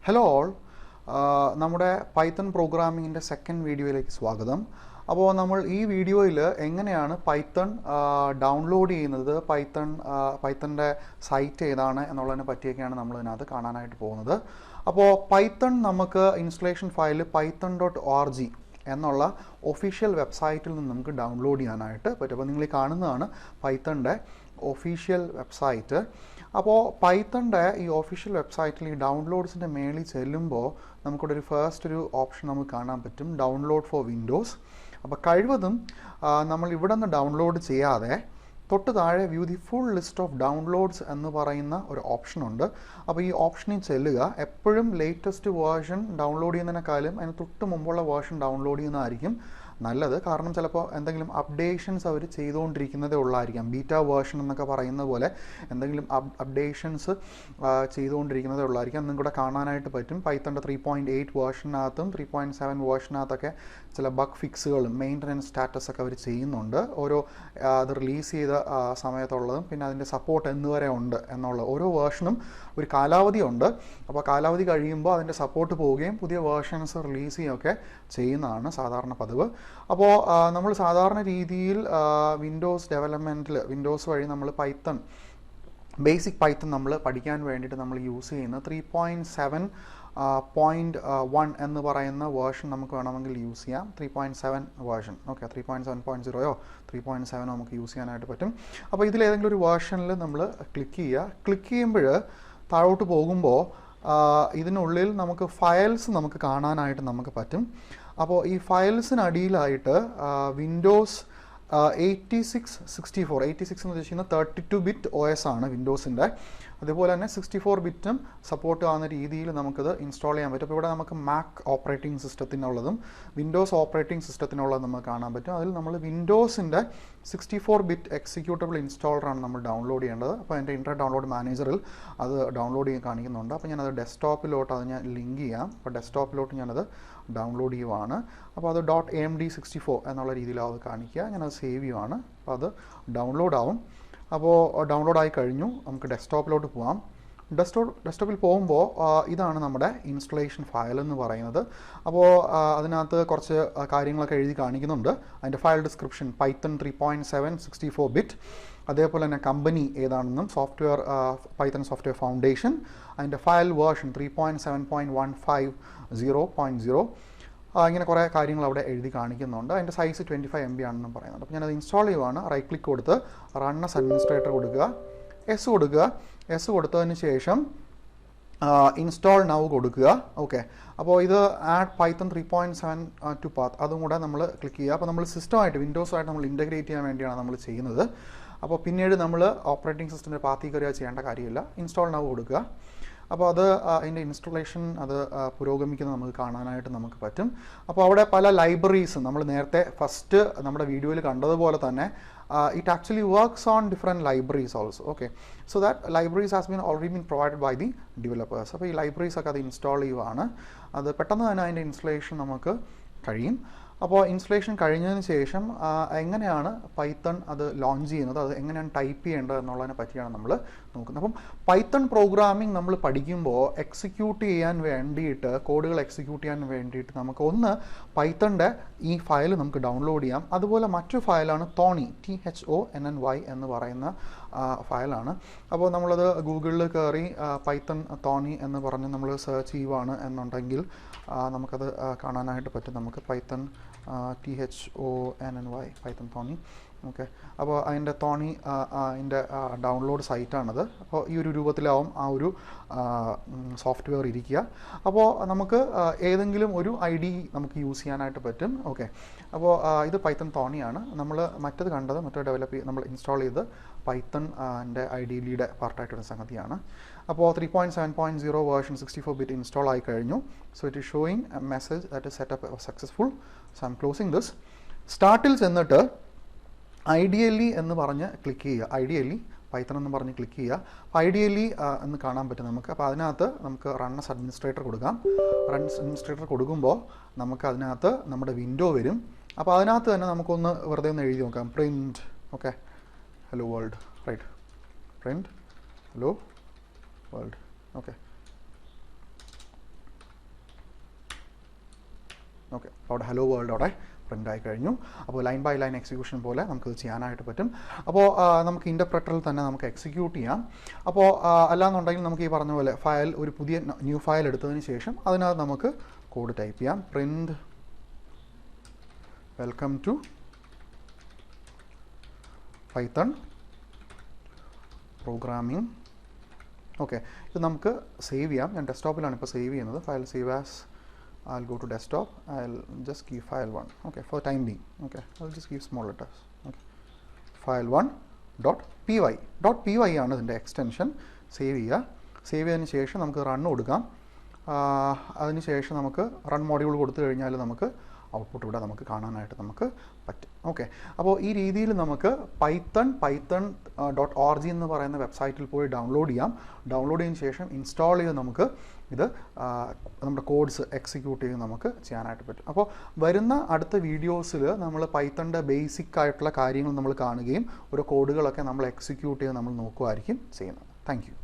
Hello all, നമ്മുടെ Python പ്രോഗ്രാമിങ്ങിൻ്റെ second വീഡിയോയിലേക്ക് സ്വാഗതം. അപ്പോൾ നമ്മൾ ഈ വീഡിയോയിൽ എങ്ങനെയാണ് പൈത്തൺ ഡൗൺലോഡ് ചെയ്യുന്നത്, പൈത്തണിൻ്റെ സൈറ്റ് ഏതാണ് എന്നുള്ളതിനെ പറ്റിയൊക്കെയാണ് നമ്മൾ ഇതിനകത്ത് കാണാനായിട്ട് പോകുന്നത്. അപ്പോൾ പൈത്തൺ നമുക്ക് ഇൻസ്റ്റലേഷൻ ഫയൽ python.org എന്നുള്ള ഒഫീഷ്യൽ വെബ്സൈറ്റിൽ നിന്ന് നമുക്ക് ഡൗൺലോഡ് ചെയ്യാനായിട്ട് പറ്റും. അപ്പോൾ നിങ്ങൾ ഈ കാണുന്നതാണ് പൈത്തണിൻ്റെ ഒഫീഷ്യൽ വെബ്സൈറ്റ്. അപ്പോൾ പൈത്തണിൻ്റെ ഈ ഒഫീഷ്യൽ വെബ്സൈറ്റിൽ ഈ ഡൗൺലോഡ്സിൻ്റെ മേളിൽ ചെല്ലുമ്പോൾ നമുക്കിവിടെ ഒരു ഓപ്ഷൻ നമുക്ക് കാണാൻ പറ്റും, ഡൗൺലോഡ് ഫോർ വിൻഡോസ്. അപ്പോൾ കഴിവതും നമ്മൾ ഇവിടെ നിന്ന് ഡൗൺലോഡ് ചെയ്യാതെ തൊട്ട് താഴെ view the full list of downloads എന്ന് പറയുന്ന ഒരു ഓപ്ഷനുണ്ട്. അപ്പോൾ ഈ ഓപ്ഷനിൽ ചെല്ലുക. എപ്പോഴും ലേറ്റസ്റ്റ് വേർഷൻ ഡൗൺലോഡ് ചെയ്യുന്നതിനേക്കാളും അതിന് തൊട്ട് മുമ്പുള്ള വേർഷൻ ഡൗൺലോഡ് ചെയ്യുന്നതായിരിക്കും നല്ലത്. കാരണം ചിലപ്പോൾ എന്തെങ്കിലും അപ്ഡേഷൻസ് അവർ ചെയ്തുകൊണ്ടിരിക്കുന്നതേ ഉള്ളായിരിക്കാം. ബീറ്റ വേർഷൻ എന്നൊക്കെ പറയുന്ന പോലെ എന്തെങ്കിലും അപ്ഡേഷൻസ് ചെയ്തുകൊണ്ടിരിക്കുന്നതേ ഉള്ളായിരിക്കാം. നിങ്ങൾക്കിവിടെ കാണാനായിട്ട് പറ്റും. പൈത്തണിൻ്റെ 3.8 വേർഷനകത്തും 3.7 വേർഷനകത്തൊക്കെ ചില ബഗ് ഫിക്സുകളും മെയിൻ്റനൻസ് സ്റ്റാറ്റസ് ഒക്കെ അവർ ചെയ്യുന്നുണ്ട്. അത് റിലീസ് ചെയ്ത സമയത്തുള്ളതും പിന്നെ അതിൻ്റെ സപ്പോർട്ട് എന്നുവരെ ഉണ്ട് എന്നുള്ള ഓരോ വേർഷനും ഒരു കാലാവധിയുണ്ട്. അപ്പോൾ കാലാവധി കഴിയുമ്പോൾ അതിൻ്റെ സപ്പോർട്ട് പോവുകയും പുതിയ വേർഷൻസ് റിലീസ് ചെയ്യുകയൊക്കെ ചെയ്യുന്നതാണ് സാധാരണ പതിവ്. അപ്പോൾ നമ്മൾ സാധാരണ രീതിയിൽ വിൻഡോസ് ഡെവലപ്മെൻറ്റിൽ വിൻഡോസ് വഴി നമ്മൾ ബേസിക് പൈത്തൺ നമ്മൾ പഠിക്കാൻ വേണ്ടിയിട്ട് നമ്മൾ യൂസ് ചെയ്യുന്ന 3.7.1 എന്ന് പറയുന്ന വേർഷൻ നമുക്ക് വേണമെങ്കിൽ യൂസ് ചെയ്യാം. 3.7 വേർഷൻ, ഓക്കെ, 3.7.0യോ 3.7 നമുക്ക് യൂസ് ചെയ്യാനായിട്ട് പറ്റും. അപ്പോൾ ഇതിലേതെങ്കിലും ഒരു വേർഷനിൽ നമ്മൾ ക്ലിക്ക് ചെയ്യുമ്പോൾ താഴോട്ട് പോകുമ്പോൾ ഇതിനുള്ളിൽ നമുക്ക് ഫയൽസ് നമുക്ക് കാണാനായിട്ട് നമുക്ക് പറ്റും. അപ്പോൾ ഈ ഫയൽസിനടിയിലായിട്ട് വിൻഡോസ് 8664 എന്ന് ഉദ്ദേശിക്കുന്ന 32-bit OS ആണ് വിൻഡോസിൻ്റെ. അതുപോലെ തന്നെ 64-bit സപ്പോർട്ട് ആവുന്ന രീതിയിൽ നമുക്കിത് ഇൻസ്റ്റാൾ ചെയ്യാൻ പറ്റും. അപ്പോൾ ഇവിടെ നമുക്ക് മാക് ഓപ്പറേറ്റിംഗ് സിസ്റ്റത്തിനുള്ളതും വിൻഡോസ് ഓപ്പറേറ്റിംഗ് സിസ്റ്റത്തിനുള്ളതും നമുക്ക് കാണാൻ പറ്റും. അതിൽ നമ്മൾ വിൻഡോസിൻ്റെ 64-bit എക്സിക്യൂട്ടബിൾ ഇൻസ്റ്റാളറാണ് നമ്മൾ ഡൗൺലോഡ് ചെയ്യേണ്ടത്. അപ്പോൾ എൻ്റെ ഇൻ്റർനെറ്റ് ഡൗൺലോഡ് മാനേജറിൽ അത് ഡൗൺലോഡ് ചെയ്യാൻ കാണിക്കുന്നുണ്ട്. അപ്പോൾ ഞാനത് ഡെസ്ക്ടോപ്പിലോട്ട് ഞാൻ ലിങ്ക് ചെയ്യാം. അപ്പോൾ ഡെസ്ക്ടോപ്പിലോട്ട് ഞാനത് ഡൗൺലോഡ് ചെയ്യുവാണ്. അപ്പോൾ അത് .amd64 എന്നുള്ള രീതിയിലാണ് അത് കാണിക്കുക. ഞാനത് സേവ് ചെയ്യുവാണ്. അപ്പോൾ അത് ഡൗൺലോഡ് ആവും. അപ്പോൾ ഡൗൺലോഡ് ആയി കഴിഞ്ഞു. നമുക്ക് ഡെസ്ക്ടോപ്പിലോട്ട് പോകാം. ഡെസ്ക്ടോപ്പിൽ പോകുമ്പോൾ ഇതാണ് നമ്മുടെ ഇൻസ്റ്റലേഷൻ ഫയൽ എന്ന് പറയുന്നത്. അപ്പോൾ അതിനകത്ത് കുറച്ച് കാര്യങ്ങളൊക്കെ എഴുതി കാണിക്കുന്നുണ്ട്. അതിൻ്റെ ഫയൽ ഡിസ്ക്രിപ്ഷൻ പൈത്തൺ 3.7 64-bit, അതേപോലെ തന്നെ കമ്പനി ഏതാണെന്നും പൈത്തൺ സോഫ്റ്റ്വെയർ ഫൗണ്ടേഷൻ, അതിൻ്റെ ഫയൽ വേർഷൻ 3.7.150.0. ഇങ്ങനെ കുറേ കാര്യങ്ങൾ അവിടെ എഴുതി കാണിക്കുന്നുണ്ട്. അതിൻ്റെ സൈസ് 25 MB ആണെന്നും പറയുന്നുണ്ട്. അപ്പോൾ ഞാനത് ഇൻസ്റ്റാൾ ചെയ്യുവാണ്. റൈറ്റ് ക്ലിക്ക് കൊടുത്ത് റൺ ആസ് അഡ്മിനിസ്ട്രേറ്റർ കൊടുക്കുക, എസ് കൊടുക്കുക. എസ് കൊടുത്തതിന് ശേഷം ഇൻസ്റ്റാൾ നൗ കൊടുക്കുക. ഓക്കെ, അപ്പോൾ ഇത് ആഡ് പൈത്തൺ 3.7 ടു പാത്ത് അതും കൂടെ നമ്മൾ ക്ലിക്ക് ചെയ്യുക. അപ്പോൾ നമ്മൾ സിസ്റ്റമായിട്ട് വിൻഡോസുമായിട്ട് നമ്മൾ ഇൻ്റഗ്രേറ്റ് ചെയ്യാൻ വേണ്ടിയാണ് നമ്മൾ ചെയ്യുന്നത്. അപ്പോൾ പിന്നീട് നമ്മൾ ഓപ്പറേറ്റിംഗ് സിസ്റ്റത്തിൻ്റെ പാത്തിൽ കയറുക ചെയ്യേണ്ട കാര്യമില്ല. ഇൻസ്റ്റാൾ നൗ കൊടുക്കുക. അപ്പോൾ അത് അതിൻ്റെ ഇൻസ്റ്റലേഷൻ പുരോഗമിക്കുന്നത് നമുക്ക് കാണാനായിട്ട് നമുക്ക് പറ്റും. അപ്പോൾ അവിടെ പല ലൈബ്രറീസും നമ്മൾ നേരത്തെ ഫസ്റ്റ് നമ്മുടെ വീഡിയോയിൽ കണ്ടതുപോലെ തന്നെ it actually works on different libraries also. Okay, so that libraries has been already been provided by the developers. അപ്പോൾ ഈ ലൈബ്രറീസ് ഒക്കെ അത് ഇൻസ്റ്റാൾ ചെയ്യുവാണ്. അത് പെട്ടെന്ന് തന്നെ അതിൻ്റെ ഇൻസ്റ്റലേഷൻ നമുക്ക് കഴിയും. അപ്പോൾ ഇൻസ്റ്റലേഷൻ കഴിഞ്ഞതിന് ശേഷം എങ്ങനെയാണ് പൈത്തൺ അത് ലോഞ്ച് ചെയ്യുന്നത്, അത് എങ്ങനെയാണ് ടൈപ്പ് ചെയ്യേണ്ടത് എന്നുള്ളതിനെ പറ്റിയാണ് നമ്മൾ നോക്കുന്നത്. അപ്പം പൈത്തൺ പ്രോഗ്രാമിംഗ് നമ്മൾ പഠിക്കുമ്പോൾ കോഡുകൾ എക്സിക്യൂട്ട് ചെയ്യാൻ വേണ്ടിയിട്ട് നമുക്ക് ഒന്ന് പൈത്തണിൻ്റെ ഈ ഫയൽ നമുക്ക് ഡൗൺലോഡ് ചെയ്യാം. അതുപോലെ മറ്റൊരു ഫയലാണ് തോണി, THONNY എന്ന് പറയുന്ന ഫയലാണ്. അപ്പോൾ നമ്മളത് ഗൂഗിളിൽ കയറി പൈത്തൺ തോണി എന്ന് പറഞ്ഞ് നമ്മൾ സെർച്ച് ചെയ്യുവാണ് എന്നുണ്ടെങ്കിൽ നമുക്കത് കാണാനായിട്ട് പറ്റും. നമുക്ക് പൈത്തൺ THONNY പൈത്തൺ തോണി. ഓക്കെ, അപ്പോൾ അതിൻ്റെ തോണി അതിൻ്റെ ഡൗൺലോഡ് സൈറ്റാണത്. അപ്പോൾ ഈ ഒരു രൂപത്തിലാവും ആ ഒരു സോഫ്റ്റ്വെയർ ഇരിക്കുക. അപ്പോൾ നമുക്ക് ഏതെങ്കിലും ഒരു ID നമുക്ക് യൂസ് ചെയ്യാനായിട്ട് പറ്റും. ഓക്കെ, അപ്പോൾ ഇത് പൈത്തൺ തോണിയാണ്. നമ്മൾ നമ്മൾ ഇൻസ്റ്റാൾ ചെയ്ത് പൈത്തൺ IDEയുടെ പാർട്ടായിട്ടൊരു സംഗതിയാണ്. അപ്പോൾ 3.7.0 വേർഷൻ 64-bit ഇൻസ്റ്റാൾ ആയി കഴിഞ്ഞു. So it is showing a message that is setup successful. So I'm closing this. സ്റ്റാർട്ടിൽ ചെന്നിട്ട് ഐഡിയലി എന്ന് പറഞ്ഞ് ക്ലിക്ക് ചെയ്യുക. ഐഡിയലി പൈത്തൺ എന്ന് പറഞ്ഞ് ക്ലിക്ക് ചെയ്യുക. ഐഡിയലി എന്ന് കാണാൻ പറ്റും നമുക്ക്. അപ്പോൾ അതിനകത്ത് നമുക്ക് റൺ ആസ് അഡ്മിനിസ്ട്രേറ്റർ കൊടുക്കാം. റൺ അഡ്മിനിസ്ട്രേറ്റർ കൊടുക്കുമ്പോൾ നമുക്ക് അതിനകത്ത് നമ്മുടെ വിൻഡോ വരും. അപ്പോൾ അതിനകത്ത് തന്നെ നമുക്കൊന്ന് വെറുതെ ഒന്ന് എഴുതി നോക്കാം. Print, okay, hello world, right, print hello world. Okay, okay, അവിടെ ഹലോ വേൾഡ് അവിടെ പ്രിൻ്റ് ആയി കഴിഞ്ഞു. അപ്പോൾ ലൈൻ ബൈ ലൈൻ എക്സിക്യൂഷൻ പോലെ നമുക്കത് ചെയ്യാനായിട്ട് പറ്റും. അപ്പോൾ നമുക്ക് ഇൻ്റർപ്രെറ്ററിൽ തന്നെ നമുക്ക് എക്സിക്യൂട്ട് ചെയ്യാം. അപ്പോൾ അല്ലാന്നുണ്ടെങ്കിൽ നമുക്ക് ഈ പറഞ്ഞ പോലെ ഫയൽ ഒരു പുതിയ ന്യൂ ഫയൽ എടുത്തതിന് ശേഷം അതിനകത്ത് നമുക്ക് കോഡ് ടൈപ്പ് ചെയ്യാം. Print welcome to Python programming. Okay, ഇത് നമുക്ക് സേവ് ചെയ്യാം. ഞാൻ ഡെസ്ക്ടോപ്പിലാണ് ഇപ്പോൾ സേവ് ചെയ്യുന്നത്. File save as, I'll go to desktop, I'll just give file1. Okay, for time being. Okay, I'll just give small letters. Okay, file1.py. .py ആണ് ഇതിൻ്റെ extension. Save ചെയ്യുക. സേവ് ചെയ്തതിന് ശേഷം നമുക്ക് റൺ കൊടുക്കാം. അതിന് ശേഷം നമുക്ക് റൺ മോഡ്യൂൾ കൊടുത്തു കഴിഞ്ഞാൽ നമുക്ക് ഔട്ട്പുട്ട് ഇവിടെ നമുക്ക് കാണാനായിട്ട് നമുക്ക് പറ്റും. ഓക്കെ, അപ്പോൾ ഈ രീതിയിൽ നമുക്ക് python.org എന്ന് പറയുന്ന വെബ്സൈറ്റിൽ പോയി ഡൗൺലോഡ് ചെയ്യാം. ഡൗൺലോഡ് ചെയ്തതിന് ശേഷം ഇൻസ്റ്റാൾ ചെയ്ത് നമുക്ക് ഇത് നമ്മുടെ കോഡ്സ് എക്സിക്യൂട്ട് ചെയ്ത് നമുക്ക് ചെയ്യാനായിട്ട് പറ്റും. അപ്പോൾ വരുന്ന അടുത്ത വീഡിയോസിൽ നമ്മൾ പൈത്തണിൻ്റെ ബേസിക് ആയിട്ടുള്ള കാര്യങ്ങൾ നമ്മൾ കാണുകയും ഓരോ കോഡുകളൊക്കെ നമ്മൾ എക്സിക്യൂട്ട് ചെയ്ത് നമ്മൾ നോക്കുമായിരിക്കും ചെയ്യുന്നത്. Thank you.